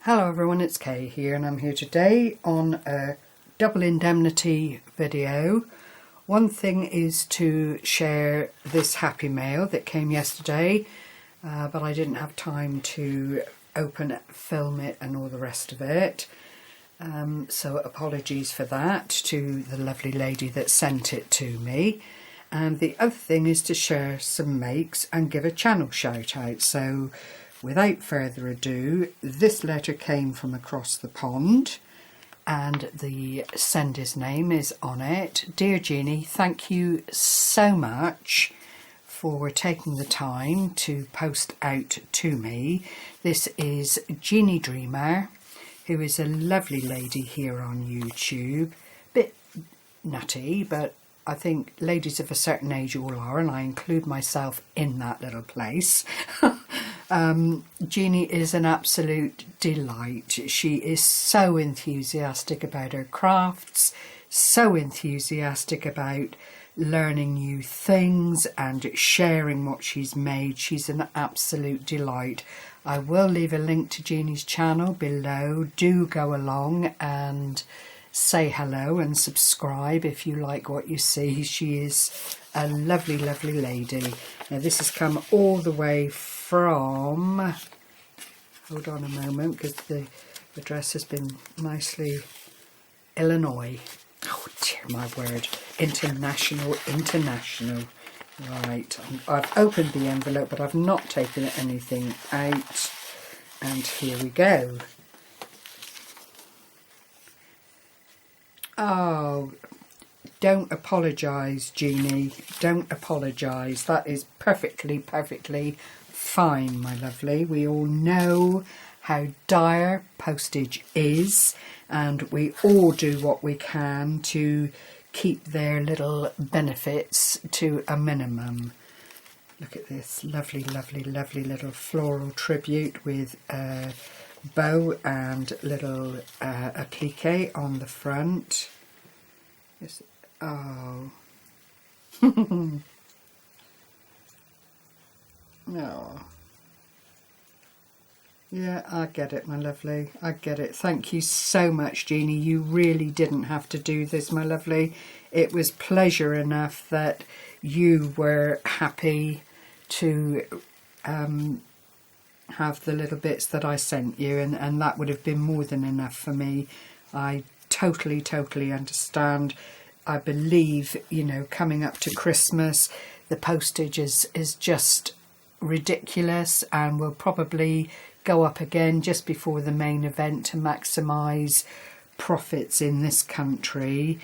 Hello everyone, it's Kay here and I'm here today on a double indemnity video. One thing is to share this happy mail that came yesterday, but I didn't have time to open it, film it and all the rest of it. So apologies for that to the lovely lady that sent it to me. And the other thing is to share some makes and give a channel shout out. So without further ado, this letter came from across the pond and the sender's name is on it. Dear Jeannie, thank you so much for taking the time to post out to me. This is Jeannie Dreamer, who is a lovely lady here on YouTube. Bit nutty, but I think ladies of a certain age all are, and I include myself in that little place. Jeannie is an absolute delight. She is so enthusiastic about her crafts, so enthusiastic about learning new things and sharing what she's made. She's an absolute delight. I will leave a link to Jeannie's channel below. Do go along and say hello and subscribe if you like what you see. She is a lovely, lovely lady. Now this has come all the way from, hold on a moment because the address has been nicely, Illinois. Oh dear my word, international. Right, I've opened the envelope but I've not taken anything out, and here we go. Oh, don't apologise, Jeannie. Don't apologise. That is perfectly fine, my lovely. We all know how dire postage is, and we all do what we can to keep their little benefits to a minimum. Look at this lovely little floral tribute with a bow and little applique on the front. Yes. Oh. Oh. Yeah, I get it, my lovely. I get it. Thank you so much, Jeannie. You really didn't have to do this, my lovely. It was pleasure enough that you were happy to have the little bits that I sent you, and that would have been more than enough for me. I totally understand. I believe, you know, coming up to Christmas, the postage is just ridiculous and will probably go up again just before the main event to maximise profits in this country.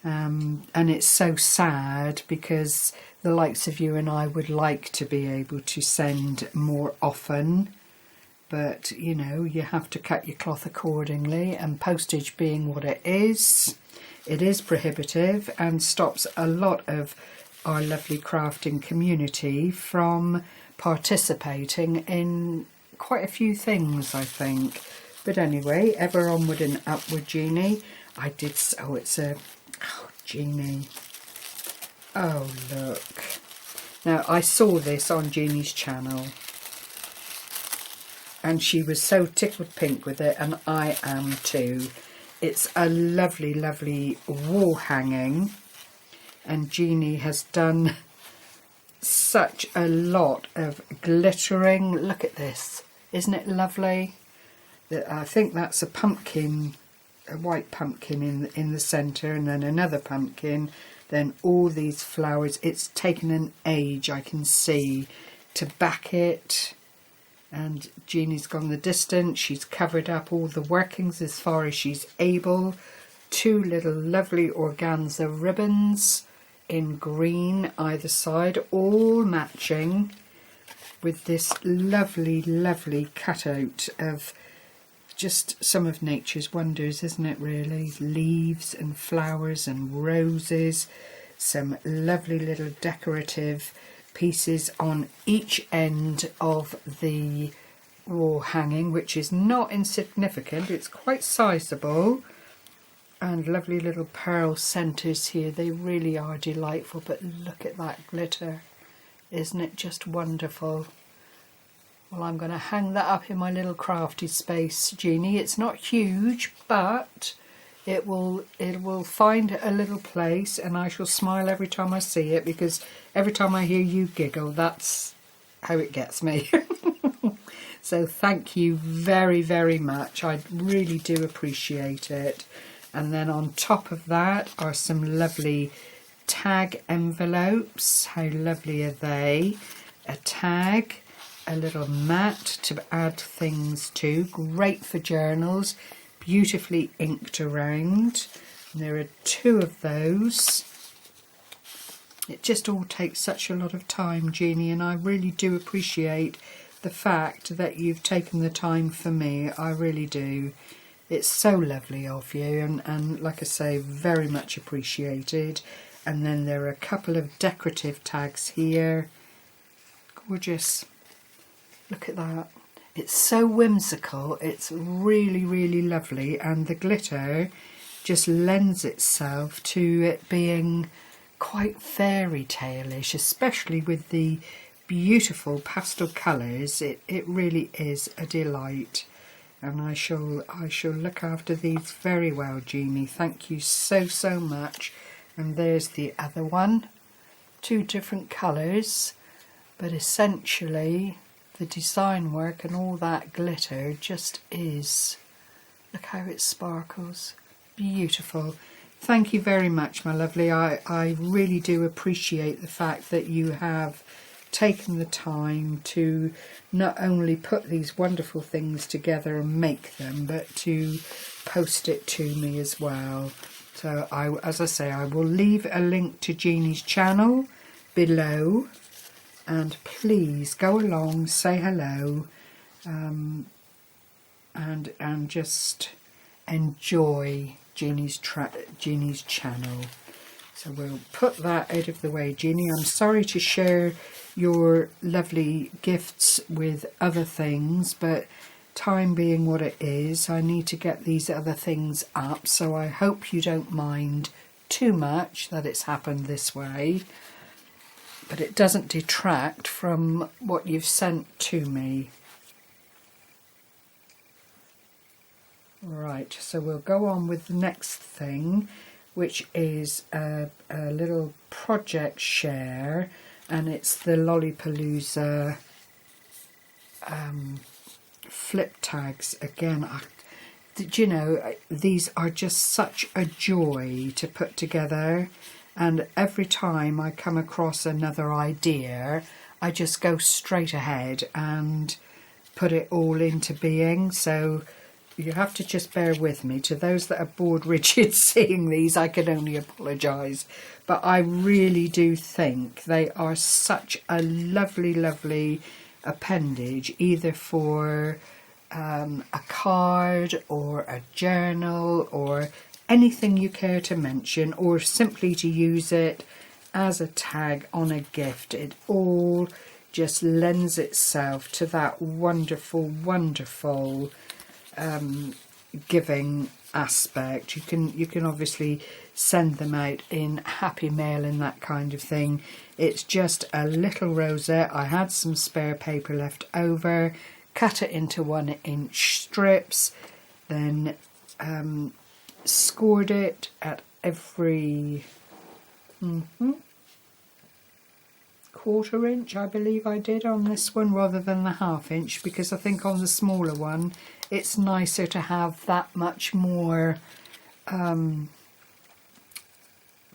And it's so sad because the likes of you and I would like to be able to send more often, but you know, you have to cut your cloth accordingly, and postage being what it is prohibitive and stops a lot of our lovely crafting community from participating in quite a few things, I think. But anyway, ever onward and upward, Jeannie. I did, oh, it's a, oh, Jeannie. Oh, look. Now, I saw this on Jeannie's channel and she was so tickled pink with it, and I am too. It's a lovely wall hanging, and Jeannie has done such a lot of glittering. Look at this. Isn't it lovely? I think that's a pumpkin, a white pumpkin in the centre, and then another pumpkin, then all these flowers. It's taken an age, I can see, to back it, and Jeannie's gone the distance. She's covered up all the workings as far as she's able. Two little lovely organza ribbons in green either side, all matching with this lovely cutout of just some of nature's wonders, isn't it really? Leaves and flowers and roses, some lovely little decorative pieces on each end of the wall hanging, which is not insignificant. It's quite sizable, and lovely little pearl centres here. They really are delightful, but look at that glitter. Isn't it just wonderful? Well, I'm going to hang that up in my little crafty space, Jeannie. It's not huge, but it will find a little place, and I shall smile every time I see it, because every time I hear you giggle, that's how it gets me. So thank you very, very much. I really do appreciate it. And then on top of that are some lovely tag envelopes. How lovely are they? A tag, a little mat to add things to. Great for journals. Beautifully inked around. And there are 2 of those. It just all takes such a lot of time, Jeannie, and I really do appreciate the fact that you've taken the time for me. I really do. It's so lovely of you, and like I say, very much appreciated. And then there are a couple of decorative tags here. Gorgeous. Look at that. It's so whimsical. It's really, really lovely, and the glitter just lends itself to it being quite fairy tale-ish, especially with the beautiful pastel colours. It really is a delight, and I shall look after these very well, Jeannie. Thank you so much. And there's the other one, 2 different colours, but essentially the design work and all that glitter just is, look how it sparkles, beautiful. Thank you very much, my lovely. I really do appreciate the fact that you have taken the time to not only put these wonderful things together and make them, but to post it to me as well. So as I say, I will leave a link to Jeannie's channel below, and please go along, say hello, and just enjoy Jeannie's channel. So we'll put that out of the way, Jeannie. I'm sorry to share your lovely gifts with other things, but time being what it is, I need to get these other things up, so I hope you don't mind too much that it's happened this way, but it doesn't detract from what you've sent to me. Right, so we'll go on with the next thing, which is a little project share, and it's the Lollapalooza flip tags again. Did you know, these are just such a joy to put together, and every time I come across another idea, I just go straight ahead and put it all into being. So you have to just bear with me. To those that are bored rigid seeing these, I can only apologise. But I really do think they are such a lovely, lovely appendage, either for a card or a journal or anything you care to mention, or simply to use it as a tag on a gift. It all just lends itself to that wonderful, wonderful giving aspect. You can obviously send them out in happy mail and that kind of thing. It's just a little rosette. I had some spare paper left over, cut it into 1-inch strips, then scored it at every 1/4 inch, I believe I did on this one, rather than the 1/2 inch, because I think on the smaller one it's nicer to have that much more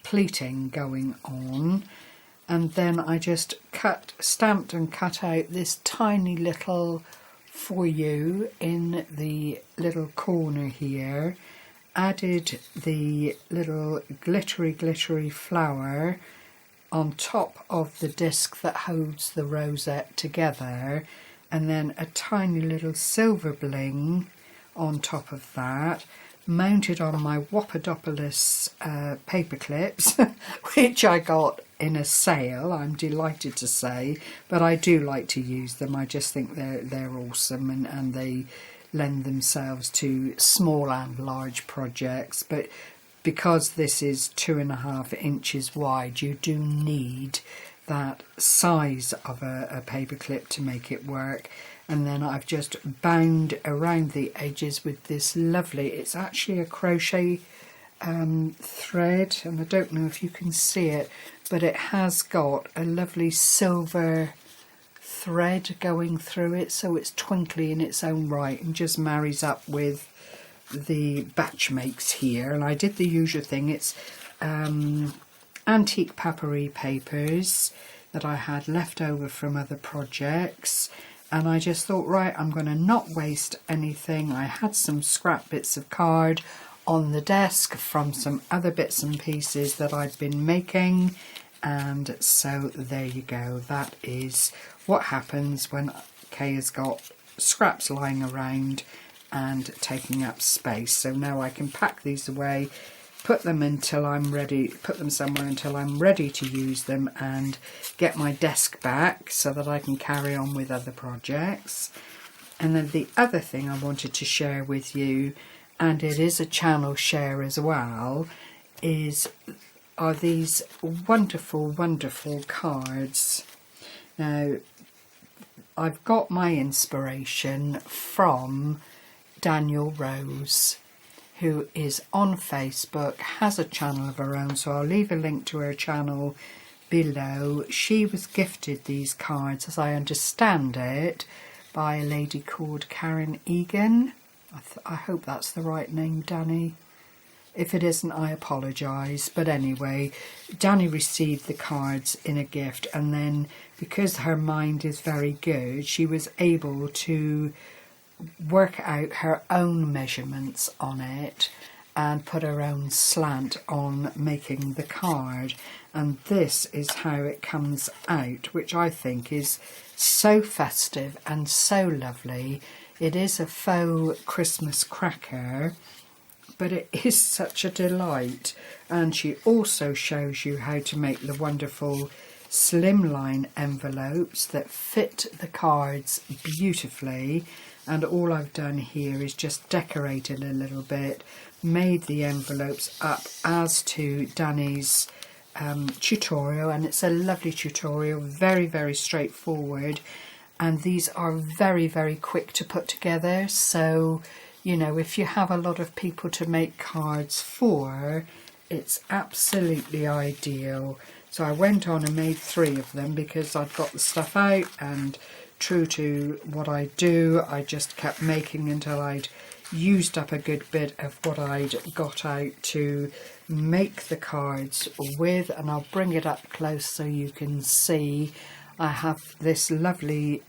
pleating going on. And then I just stamped and cut out this tiny little "for you" in the little corner here, added the little glittery flower on top of the disc that holds the rosette together, and then a tiny little silver bling on top of that, mounted on my Whoppadopolis paper clips, which I got in a sale, I'm delighted to say, but I do like to use them. I just think they're awesome, and they lend themselves to small and large projects. But because this is 2.5 inches wide, you do need that size of a paper clip to make it work. and then I've just bound around the edges with this lovely, it's actually a crochet thread, and I don't know if you can see it, but it has got a lovely silver thread going through it, so it's twinkly in its own right and just marries up with the batch makes here. And I did the usual thing, it's antique papery papers that I had left over from other projects, and I just thought, right, I'm going to not waste anything. I had some scrap bits of card on the desk from some other bits and pieces that I'd been making, and so there you go. That is what happens when Kay has got scraps lying around and taking up space. So now I can pack these away, put them until I'm ready, put them somewhere until I'm ready to use them, and get my desk back so that I can carry on with other projects. And then the other thing I wanted to share with you, and it is a channel share as well, are these wonderful, wonderful cards. Now, I've got my inspiration from Dannielle Rose, who is on Facebook, has a channel of her own, so I'll leave a link to her channel below. She was gifted these cards, as I understand it, by a lady called Karen Egan. I hope that's the right name, Danny. If it isn't, I apologise. But anyway, Danny received the cards in a gift, and then because her mind is very good, she was able to work out her own measurements on it and put her own slant on making the card. And this is how it comes out, which I think is so festive and so lovely. It is a faux Christmas cracker, but it is such a delight. And she also shows you how to make the wonderful slimline envelopes that fit the cards beautifully. And all I've done here is just decorated a little bit, made the envelopes up as to Danny's tutorial, and it's a lovely tutorial, very, very straightforward. And these are very, very quick to put together. So, you know, if you have a lot of people to make cards for, it's absolutely ideal. So I went on and made 3 of them because I'd got the stuff out, and true to what I do, I just kept making until I'd used up a good bit of what I'd got out to make the cards with. And I'll bring it up close so you can see. I have this lovely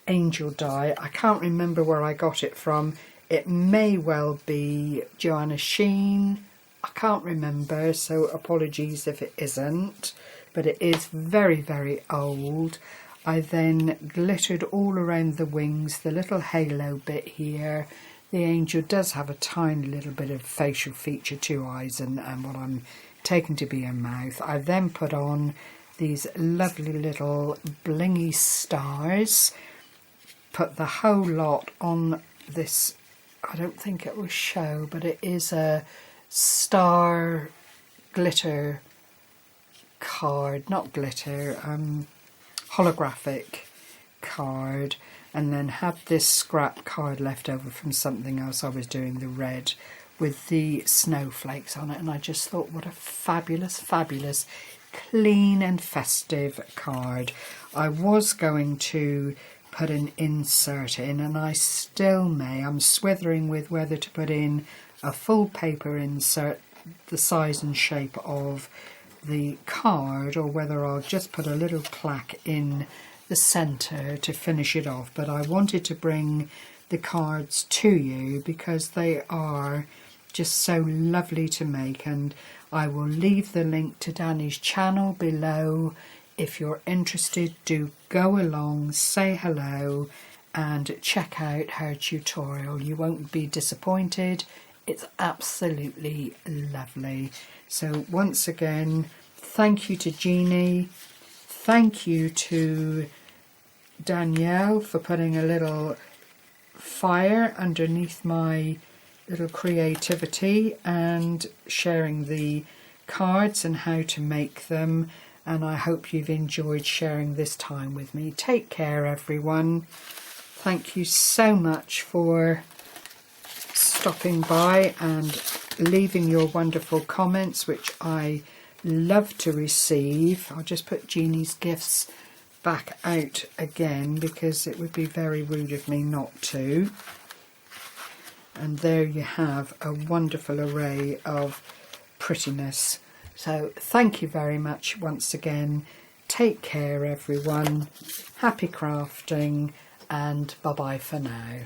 angel die. I can't remember where I got it from. It may well be Joanna Sheen. I can't remember, so apologies if it isn't. But it is very, very old. I then glittered all around the wings, the little halo bit here. The angel does have a tiny little bit of facial feature, 2 eyes and what I'm taking to be a mouth. I then put on these lovely little blingy stars, put the whole lot on this. I don't think it will show, but it is a star glitter card, not glitter, holographic card. And then had this scrap card left over from something else I was doing, the red with the snowflakes on it, and I just thought, what a fabulous, fabulous, clean and festive card. I was going to put an insert in, and I still may. I'm swithering with whether to put in a full paper insert the size and shape of the card, or whether I'll just put a little plaque in the centre to finish it off. But I wanted to bring the cards to you because they are just so lovely to make, and I will leave the link to Danny's channel below. If you're interested, do go along, say hello and check out her tutorial. You won't be disappointed. It's absolutely lovely. So once again, thank you to Jeannie. Thank you to Dannielle for putting a little fire underneath my little creativity and sharing the cards and how to make them. And I hope you've enjoyed sharing this time with me. Take care, everyone. thank you so much for stopping by and leaving your wonderful comments, which I love to receive. I'll just put Jeannie's gifts back out again because it would be very rude of me not to. And there you have a wonderful array of prettiness. So thank you very much once again. Take care everyone. Happy crafting and bye bye for now.